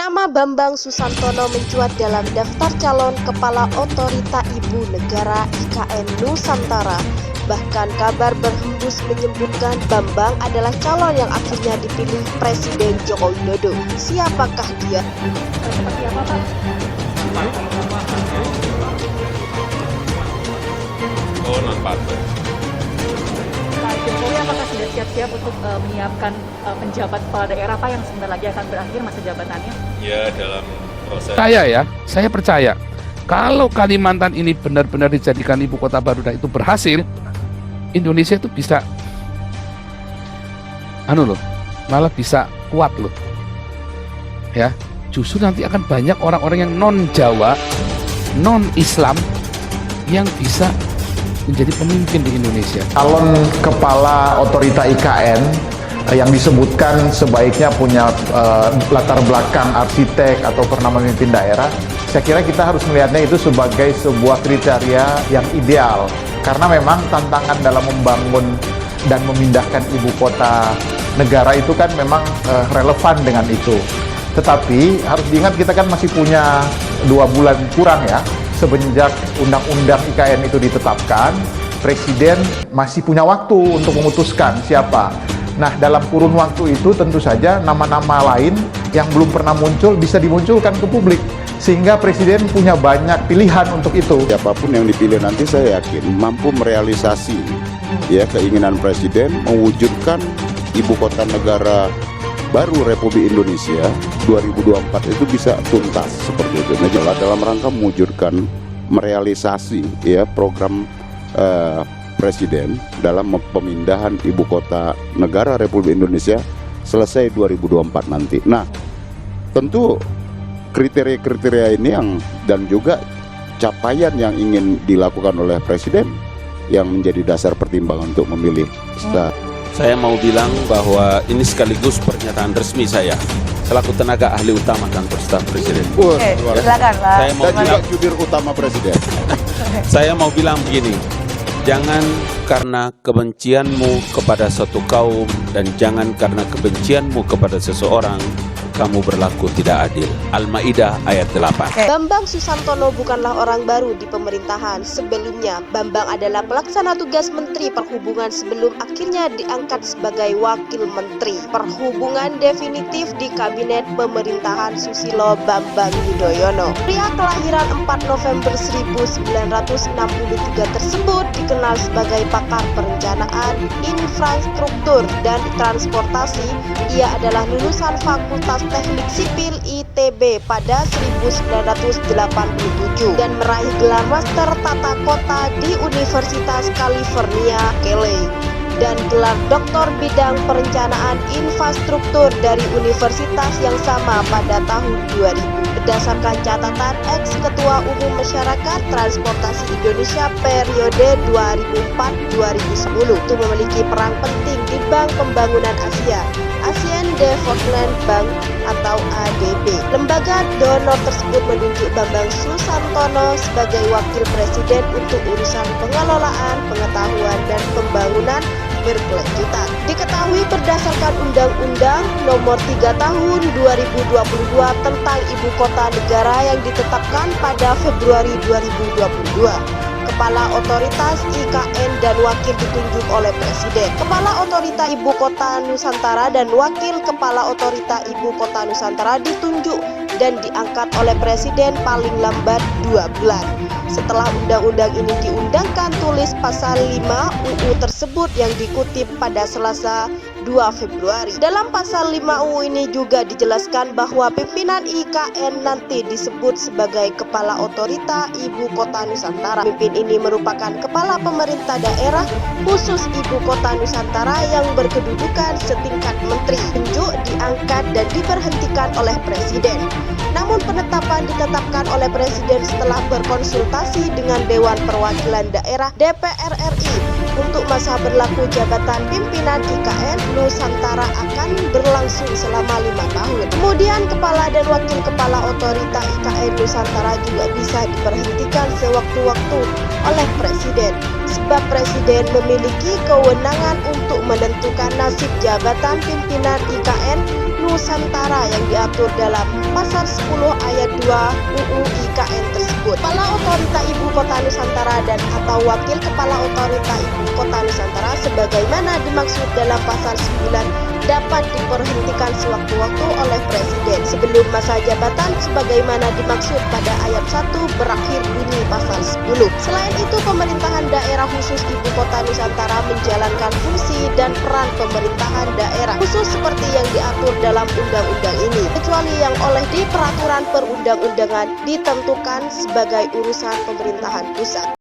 Nama Bambang Susantono mencuat dalam daftar calon Kepala Otorita Ibu Negara IKN Nusantara. Bahkan kabar berhembus menyebutkan Bambang adalah calon yang akhirnya dipilih Presiden Joko Widodo. Siapakah dia? Seperti apa, Pak? Oh, non-partai. Pak Jokowi apakah sudah siap-siap untuk menyiapkan penjabat kepala daerah Pak yang sebentar lagi akan berakhir masa jabatannya? Ya, dalam proses. Saya percaya kalau Kalimantan ini benar-benar dijadikan ibu kota baru dan itu berhasil, Indonesia itu bisa malah bisa kuat loh. Ya, justru nanti akan banyak orang-orang yang non-Jawa, non-Islam yang bisa menjadi pemimpin di Indonesia. Calon kepala otorita IKN yang disebutkan sebaiknya punya latar belakang arsitek atau pernah memimpin daerah, saya kira kita harus melihatnya itu sebagai sebuah kriteria yang ideal. Karena memang tantangan dalam membangun dan memindahkan ibu kota negara itu kan memang relevan dengan itu. Tetapi harus diingat kita kan masih punya 2 bulan kurang ya, semenjak undang-undang IKN itu ditetapkan, Presiden masih punya waktu untuk memutuskan siapa. Nah, dalam kurun waktu itu tentu saja nama-nama lain yang belum pernah muncul bisa dimunculkan ke publik. Sehingga Presiden punya banyak pilihan untuk itu. Siapapun yang dipilih nanti saya yakin mampu merealisasi ya keinginan Presiden mewujudkan ibu kota negara baru Republik Indonesia 2024 itu bisa tuntas seperti itu. Nah, dalam rangka mewujudkan merealisasi ya program Presiden dalam pemindahan ibu kota negara Republik Indonesia selesai 2024 nanti. Nah, tentu kriteria-kriteria ini dan juga capaian yang ingin dilakukan oleh Presiden yang menjadi dasar pertimbangan untuk memilih. Saya mau bilang bahwa ini sekaligus pernyataan resmi saya selaku tenaga ahli utama kantor staf Presiden. Silakan, Pak. Saya mau Dan juga bilang, jubir utama Presiden. saya mau bilang begini, jangan karena kebencianmu kepada satu kaum dan jangan karena kebencianmu kepada seseorang kamu berlaku tidak adil. Al-Maidah ayat 8. Bambang Susantono bukanlah orang baru di pemerintahan. Sebelumnya, Bambang adalah pelaksana tugas Menteri Perhubungan sebelum akhirnya diangkat sebagai Wakil Menteri Perhubungan definitif di Kabinet Pemerintahan Susilo Bambang Yudhoyono. Pria kelahiran 4 November 1963 tersebut dikenal sebagai pakar perencanaan, infrastruktur, dan transportasi. Ia adalah lulusan Fakultas Teknik Sipil ITB pada 1987 dan meraih gelar Master Tata Kota di Universitas California, Kelly, dan gelar Doktor Bidang Perencanaan Infrastruktur dari universitas yang sama pada tahun 2000. Berdasarkan catatan ex-Ketua Umum Masyarakat Transportasi Indonesia periode 2004-2010, itu memiliki peran penting di Bank Pembangunan Asia, Asian Development Bank atau ADB. Lembaga donor tersebut menunjuk Bambang Susantono sebagai Wakil Presiden untuk urusan pengelolaan, pengetahuan, dan pembangunan berkelanjutan. Diketahui berdasarkan Undang-Undang Nomor 3 Tahun 2022 tentang Ibu Kota Negara yang ditetapkan pada Februari 2022. Kepala Otoritas IKN dan Wakil ditunjuk oleh Presiden. Kepala Otorita Ibu Kota Nusantara dan Wakil Kepala Otorita Ibu Kota Nusantara ditunjuk dan diangkat oleh Presiden paling lambat 2 bulan. Setelah undang-undang ini diundangkan, tulis pasal 5 UU tersebut yang dikutip pada Selasa 2 Februari. Dalam pasal 5 UU ini juga dijelaskan bahwa pimpinan IKN nanti disebut sebagai Kepala Otorita Ibu Kota Nusantara. Pemimpin ini merupakan kepala pemerintah daerah khusus Ibu Kota Nusantara yang berkedudukan setingkat menteri. Tunjuk, diangkat, dan diberhentikan oleh Presiden. Namun penetapan ditetapkan oleh Presiden setelah berkonsultasi dengan Dewan Perwakilan Daerah DPR RI untuk masa berlaku jabatan pimpinan IKN Nusantara akan berlangsung selama 5 tahun. Kemudian Kepala dan Wakil Kepala Otorita IKN Nusantara juga bisa diberhentikan sewaktu-waktu oleh Presiden, sebab Presiden memiliki kewenangan untuk menentukan nasib jabatan pimpinan IKN Nusantara yang diatur dalam pasal 10 ayat 2 UU IKN tersebut. Kepala Otorita Ibu Kota Nusantara dan atau Wakil Kepala Otorita Ibu Kota Nusantara sebagaimana dimaksud dalam pasal 9 dapat diberhentikan sewaktu-waktu oleh Presiden sebelum masa jabatan sebagaimana dimaksud pada ayat 1 berakhir bunyi pasal 10. Selain itu, pemerintahan daerah khusus Ibu Kota Nusantara menjalankan fungsi dan peran pemerintahan daerah khusus seperti yang diatur dalam undang-undang ini, kecuali yang oleh di peraturan perundang-undangan ditentukan sebagai urusan pemerintahan pusat.